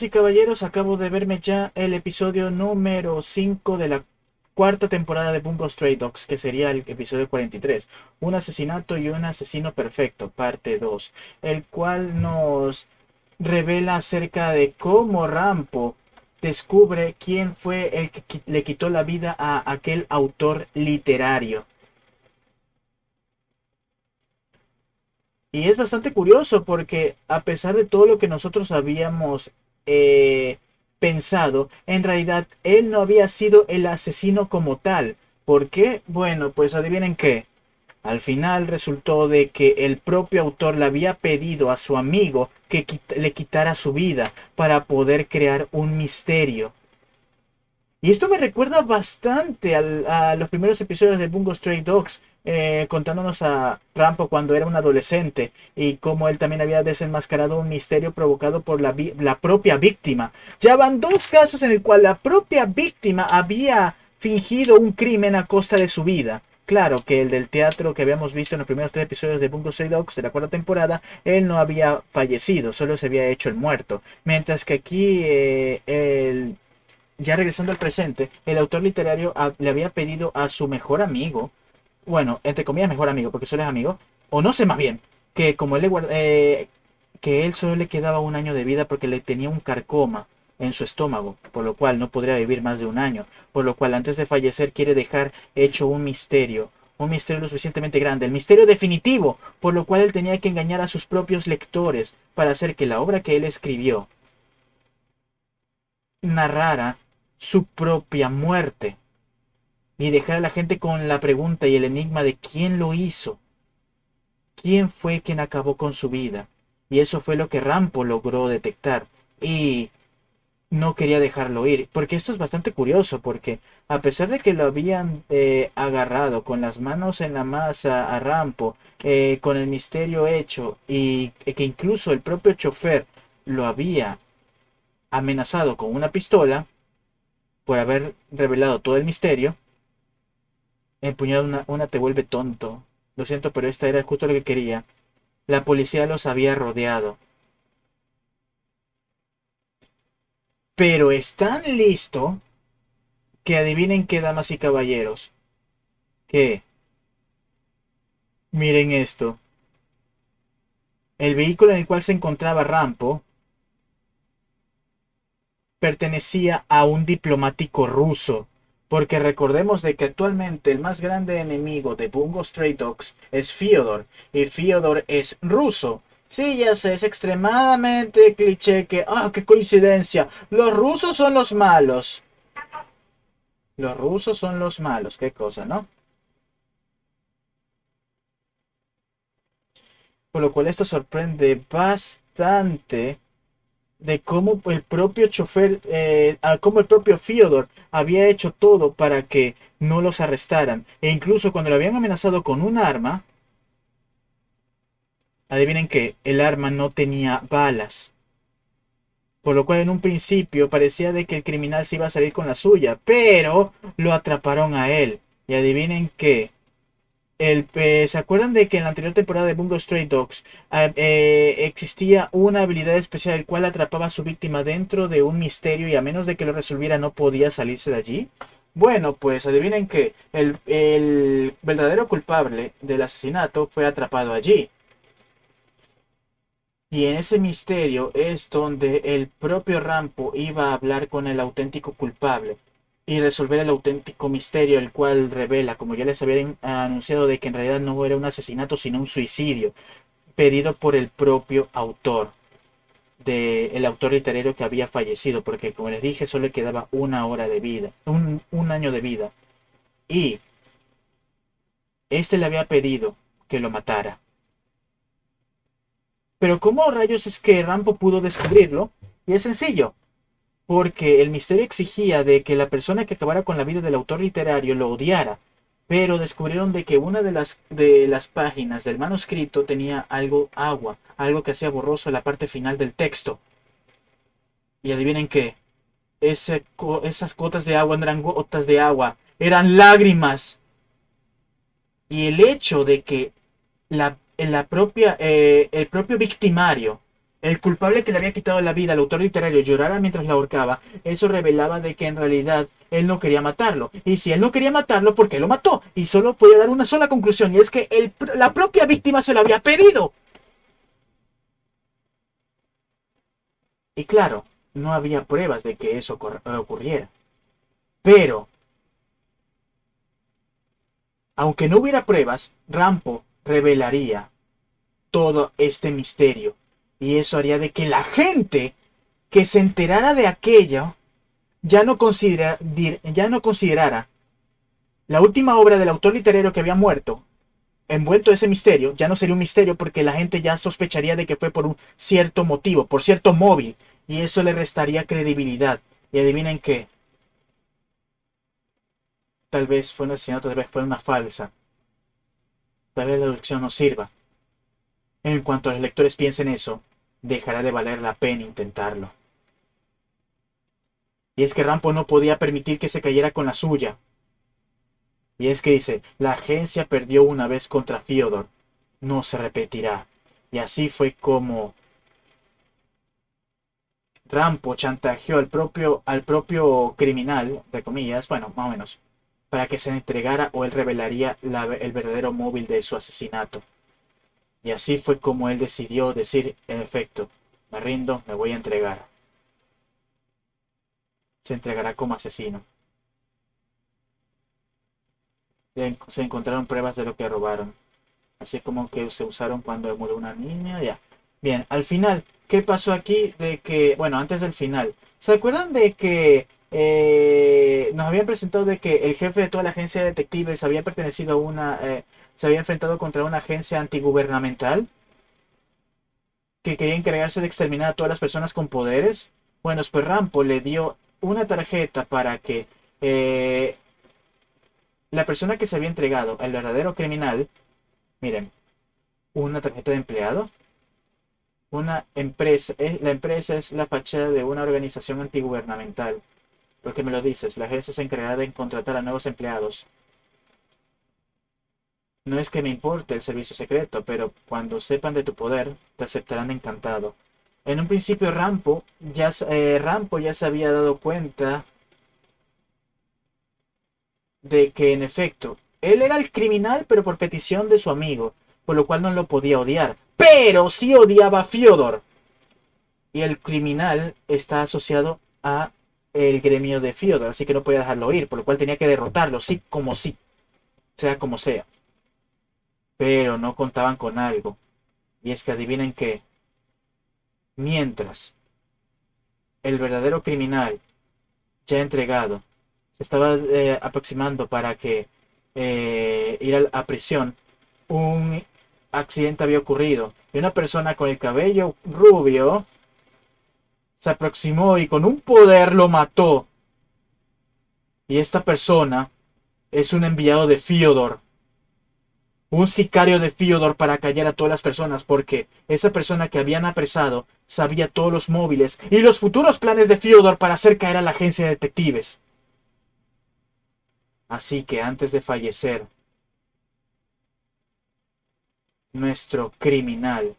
Sí, caballeros, acabo de verme ya el episodio número 5 de la cuarta temporada de Bungo Stray Dogs, que sería el episodio 43, un asesinato y un asesino perfecto, parte 2, el cual nos revela acerca de cómo Rampo descubre quién fue el que le quitó la vida a aquel autor literario. Y es bastante curioso porque a pesar de todo lo que nosotros habíamos eh, pensado, en realidad él no había sido el asesino como tal. ¿Por qué? Bueno, pues adivinen qué. Al final resultó de que el propio autor le había pedido a su amigo que le quitara su vida para poder crear un misterio. Y esto me recuerda bastante a los primeros episodios de Bungo Stray Dogs, contándonos a Rampo cuando era un adolescente y cómo él también había desenmascarado un misterio provocado por la propia víctima. Ya van dos casos en el cual la propia víctima había fingido un crimen a costa de su vida. Claro que el del teatro que habíamos visto en los primeros tres episodios de Bungo Stray Dogs de la cuarta temporada, él no había fallecido, solo se había hecho el muerto. Mientras que aquí ya regresando al presente, el autor literario le había pedido a su mejor amigo, bueno, entre comillas mejor amigo, porque solo es amigo, o no sé más bien, que como él que él solo le quedaba un año de vida porque le tenía un carcoma en su estómago, por lo cual no podría vivir más de un año, por lo cual antes de fallecer quiere dejar hecho un misterio lo suficientemente grande, el misterio definitivo, por lo cual él tenía que engañar a sus propios lectores para hacer que la obra que él escribió narrara su propia muerte y dejar a la gente con la pregunta y el enigma de quién lo hizo, quién fue quien acabó con su vida. Y eso fue lo que Rampo logró detectar y no quería dejarlo ir, porque esto es bastante curioso, porque a pesar de que lo habían agarrado con las manos en la masa a Rampo, con el misterio hecho y que incluso el propio chofer lo había amenazado con una pistola por haber revelado todo el misterio, empuñar una te vuelve tonto. Lo siento, pero esta era justo lo que quería. La policía los había rodeado. Pero es tan listo que adivinen qué, damas y caballeros. Que, miren esto. El vehículo en el cual se encontraba Rampo pertenecía a un diplomático ruso. Porque recordemos de que actualmente el más grande enemigo de Bungo Stray Dogs es Fyodor. Y Fyodor es ruso. Sí, ya sé, es extremadamente cliché que... ¡Ah, qué coincidencia! Los rusos son los malos. Los rusos son los malos. Qué cosa, ¿no? Por lo cual esto sorprende bastante de cómo el propio chofer, cómo el propio Fyodor había hecho todo para que no los arrestaran. E incluso cuando lo habían amenazado con un arma, adivinen que el arma no tenía balas. Por lo cual en un principio parecía de que el criminal se iba a salir con la suya, pero lo atraparon a él. Y adivinen que ¿se acuerdan de que en la anterior temporada de Bungo Stray Dogs existía una habilidad especial el cual atrapaba a su víctima dentro de un misterio y a menos de que lo resolviera no podía salirse de allí? Bueno, pues adivinen que el verdadero culpable del asesinato fue atrapado allí. Y en ese misterio es donde el propio Rampo iba a hablar con el auténtico culpable y resolver el auténtico misterio, el cual revela, como ya les había anunciado, de que en realidad no era un asesinato, sino un suicidio, pedido por el propio autor, el autor literario que había fallecido, porque como les dije, solo le quedaba una hora de vida, un año de vida. Y este le había pedido que lo matara. Pero ¿cómo rayos es que Rampo pudo descubrirlo? Y es sencillo, porque el misterio exigía de que la persona que acabara con la vida del autor literario lo odiara, pero descubrieron de que una de las páginas del manuscrito tenía agua, algo que hacía borroso la parte final del texto. Y adivinen qué, esas gotas de agua no eran gotas de agua, eran lágrimas. Y el hecho de que el propio victimario el culpable que le había quitado la vida al autor literario llorara mientras la ahorcaba, eso revelaba de que en realidad él no quería matarlo. Y si él no quería matarlo, ¿por qué lo mató? Y solo podía dar una sola conclusión, y es que la propia víctima se lo había pedido. Y claro, no había pruebas de que eso ocurriera. Pero, aunque no hubiera pruebas, Rampo revelaría todo este misterio. Y eso haría de que la gente que se enterara de aquello ya no considerara la última obra del autor literario que había muerto, envuelto en ese misterio, ya no sería un misterio porque la gente ya sospecharía de que fue por un cierto motivo, por cierto móvil, y eso le restaría credibilidad. Y adivinen qué, tal vez fue un asesinato, tal vez fue una falsa, tal vez la deducción no sirva. En cuanto los lectores piensen eso, dejará de valer la pena intentarlo. Y es que Rampo no podía permitir que se cayera con la suya. Y es que dice, la agencia perdió una vez contra Fyodor, no se repetirá. Y así fue como Rampo chantajeó al propio criminal, entre comillas, bueno, más o menos, para que se entregara o él revelaría el verdadero móvil de su asesinato. Y así fue como él decidió decir, en efecto, me rindo, me voy a entregar. Se entregará como asesino. Se encontraron pruebas de lo que robaron. Así como que se usaron cuando murió una niña, ya. Bien, al final, ¿qué pasó aquí? De que, bueno, antes del final, ¿se acuerdan de que nos habían presentado de que el jefe de toda la agencia de detectives había pertenecido a se había enfrentado contra una agencia antigubernamental que quería encargarse de exterminar a todas las personas con poderes? Bueno, pues Rampo le dio una tarjeta para que eh, la persona que se había entregado, el verdadero criminal, miren, una tarjeta de empleado. Una empresa, la empresa es la fachada de una organización antigubernamental. ¿Por qué me lo dices? La agencia se encargará de contratar a nuevos empleados. No es que me importe el servicio secreto, pero cuando sepan de tu poder, te aceptarán encantado. En un principio Rampo ya se había dado cuenta de que en efecto, él era el criminal, pero por petición de su amigo, por lo cual no lo podía odiar. Pero sí odiaba a Fyodor. Y el criminal está asociado a el gremio de Fyodor, así que no podía dejarlo ir, por lo cual tenía que derrotarlo, sí, sea como sea. Pero no contaban con algo, y es que adivinen que mientras el verdadero criminal, ya entregado, se estaba aproximando para que ir a prisión, un accidente había ocurrido, y una persona con el cabello rubio se aproximó y con un poder lo mató. Y esta persona es un enviado de Fyodor, un sicario de Fyodor para callar a todas las personas, porque esa persona que habían apresado sabía todos los móviles y los futuros planes de Fyodor para hacer caer a la agencia de detectives. Así que antes de fallecer, nuestro criminal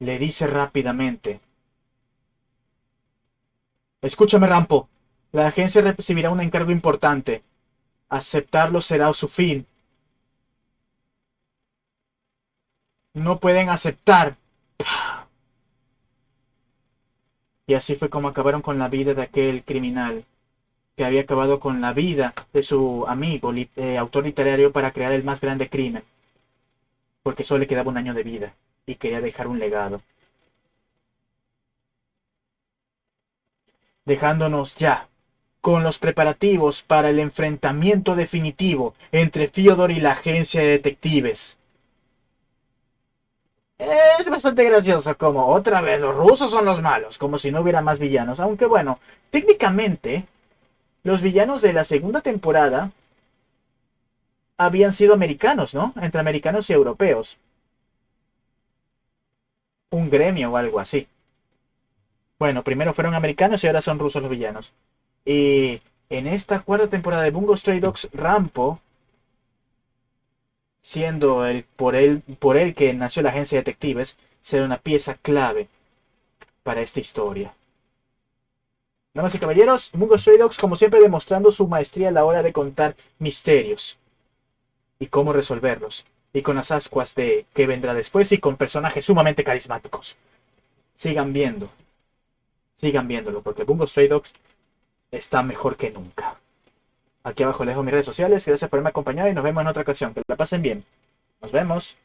le dice rápidamente, escúchame Rampo, la agencia recibirá un encargo importante. Aceptarlo será su fin. No pueden aceptar. Y así fue como acabaron con la vida de aquel criminal, que había acabado con la vida de su amigo, autor literario, para crear el más grande crimen, porque solo le quedaba un año de vida y quería dejar un legado, dejándonos ya con los preparativos para el enfrentamiento definitivo entre Fyodor y la agencia de detectives. Es bastante gracioso como otra vez los rusos son los malos, como si no hubiera más villanos, aunque bueno, técnicamente los villanos de la segunda temporada habían sido americanos, ¿no? Entre americanos y europeos. Un gremio o algo así. Bueno, primero fueron americanos y ahora son rusos los villanos. Y en esta cuarta temporada de Bungo Stray Dogs, Rampo, siendo por él que nació la agencia de detectives, será una pieza clave para esta historia. Damas y caballeros, Bungo Stray Dogs, como siempre, demostrando su maestría a la hora de contar misterios y cómo resolverlos. Y con las ascuas de qué vendrá después y con personajes sumamente carismáticos. Sigan viéndolo, porque Bungo Stray Dogs está mejor que nunca. Aquí abajo les dejo mis redes sociales. Gracias por haberme acompañado y nos vemos en otra ocasión. Que la pasen bien. Nos vemos.